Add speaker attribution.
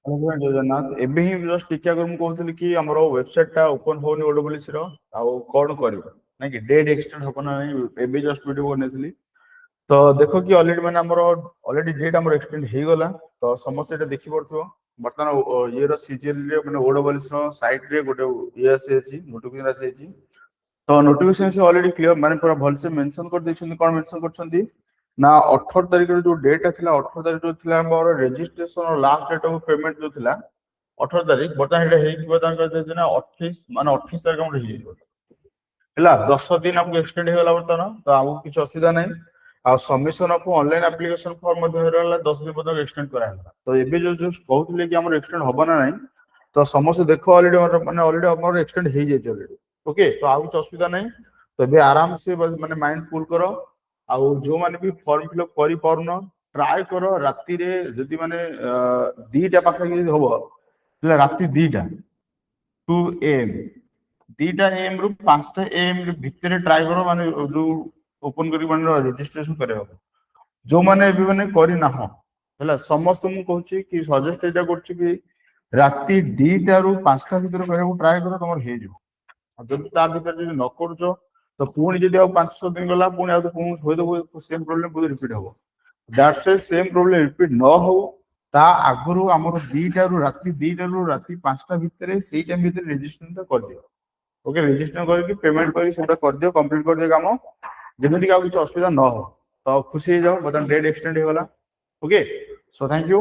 Speaker 1: ଜୟ ଜଗନ୍ନାଥ। ଏବେ ହିଁ ଜଷ୍ଟ ଟିକେ ଆଗରୁ ମୁଁ କହୁଥିଲି କି ଆମର ୱେବସାଇଟ ଟା ଓପନ ହଉନି ଓଡବ୍ଲ୍ୟୁସି ର, ଆଉ କଣ କରିବ ନାଇଁ କି ଡେଟ୍ ଏକ୍ସଟେଣ୍ଡ ହବ ନା ନାହିଁ, ଏବେ ଜଷ୍ଟ ଭିଡିଓ ବନେଇଥିଲି। ତ ଦେଖ କି ଅଲରେଡି ମାନେ ଆମର ଅଲରେଡି ଡେଟ୍ ଆମର ଏକ୍ସଟେଣ୍ଡ ହେଇଗଲା। ତ ସମସ୍ତେ ଏଟା ଦେଖି ପାରୁଥିବ। ବର୍ତ୍ତମାନ ଇଏର ସିଜିଏଲ ରେ ମାନେ ଓଡବ୍ଲ୍ୟୁସି ର ସାଇଟ ରେ ଗୋଟେ ଇଏ ଆସିଯାଇଛି, ନୋଟିଫିକେସନ ଆସିଯାଇଛି। ତ ନୋଟିଫିକେସନ ଅଲରେଡି କ୍ଲିୟର ମାନେ ପୁରା ଭଲସେ ମେନସନ କରିଦେଇଛନ୍ତି। କଣ ମେନସନ କରିଛନ୍ତି ନା 18 ତାରିଖରେ ଯୋଉ ଡେଟ୍ ଥିଲା, 18 ତାରିଖ ଯୋଉ ଥିଲା ଆମର registration last date of payment ଯୋଉ ଥିଲା 18 ତାରିଖ, ବର୍ତ୍ତମାନ ଏଇଟା ହେଇଯିବ ତାଙ୍କର ନା 28 ମାନେ 28 ତାରିଖ ଆମର ହେଇଯିବ ହେଲା। 10 ଦିନ ଆମକୁ ଏକ୍ସଟେଣ୍ଡ ହେଇଗଲା ବର୍ତ୍ତମାନ, ତ ଆମକୁ କିଛି ଅସୁବିଧା ନାହିଁ। ଆଉ submission of online application form ମଧ୍ୟ ହେଇଗଲା 10 ଦିନ ପର୍ଯ୍ୟନ୍ତ ଏକ୍ସଟେଣ୍ଡ କରାହେଲା। ତ ଏବେ ଯୋଉ କହୁଥିଲେ କି ଆମର ଏକ୍ସଟେଣ୍ଡ ହବ ନା ନାହିଁ, ତ ସମସ୍ତେ ଦେଖ ଅଲରେଡି ମାନେ ଅଲରେଡି ଆମର ଏକ୍ସଟେଣ୍ଡ ହେଇଯାଇଛି ଅଲରେଡି। ଓକେ, ତ ଆଉ କିଛି ଅସୁବିଧା ନାହିଁ। ତ ଏବେ ଆରାମସେ ମାନେ ମାଇଣ୍ଡ କୁଲ କର। ଆଉ ଯୋଉମାନେ ବି ଫର୍ମ ଫିଲଅପ କରିପାରୁନ, ଟ୍ରାଏ କର ରାତିରେ ଯଦି ମାନେ 2ଟା ପାଖାପାଖି ଯଦି ହବ, ହେଲା ରାତି 2ଟା 2 AM 2ଟା AM ରୁ 5ଟା AM ଭିତରେ ଟ୍ରାଏ କର ମାନେ ଯୋଉ ଓପନ କରି ମାନେ ରେଜିଷ୍ଟ୍ରେସନ କରିବାକୁ। ଯୋଉମାନେ ଏବେ ମାନେ କରିନାହଁ ହେଲା, ସମସ୍ତଙ୍କୁ ମୁଁ କହୁଛି କି ସଜେଷ୍ଟ ଏଇଟା କରୁଛି କି ରାତି 2ଟା ରୁ 5ଟା ଭିତରେ କରିବାକୁ ଟ୍ରାଏ କର, ତମର ହେଇଯିବ। ଆଉ ଯଦି ତା ଭିତରେ ଯଦି ନ କରୁଛ, ତ ପୁଣି ଯଦି ଆଉ 5-6 ଦିନ ଗଲା ପୁଣି ଆଉ ପୁଣି ହୋଇଦବ ସେମ ପ୍ରୋବ୍ଲେମ ପୁଣି ରିପିଟ ହବ। That's Y same problem repeat ନ ହଉ ତା ଆଗରୁ ଆମର ରାତି 2ଟା ରୁ ରାତି 5ଟା ଭିତରେ ସେଇ ଟାଇମ ଭିତରେ ରେଜିଷ୍ଟ୍ରେସନ କରିଦିଅ। ଓକେ, ରେଜିଷ୍ଟ୍ରେସନ କରିକି ପେମେଣ୍ଟ କରିକି ସେଟା କରିଦିଅ, କମ୍ପ୍ଲିଟ କରିଦିଅ କାମ, ଯେମିତି ଆଉ କିଛି ଅସୁବିଧା ନ ହବ। ତ ଖୁସି ହେଇଯାଅ, ବର୍ତ୍ତମାନ ଡେଟ୍ ଏକ୍ସଟେଣ୍ଡ ହେଇଗଲା। Okay, so thank you.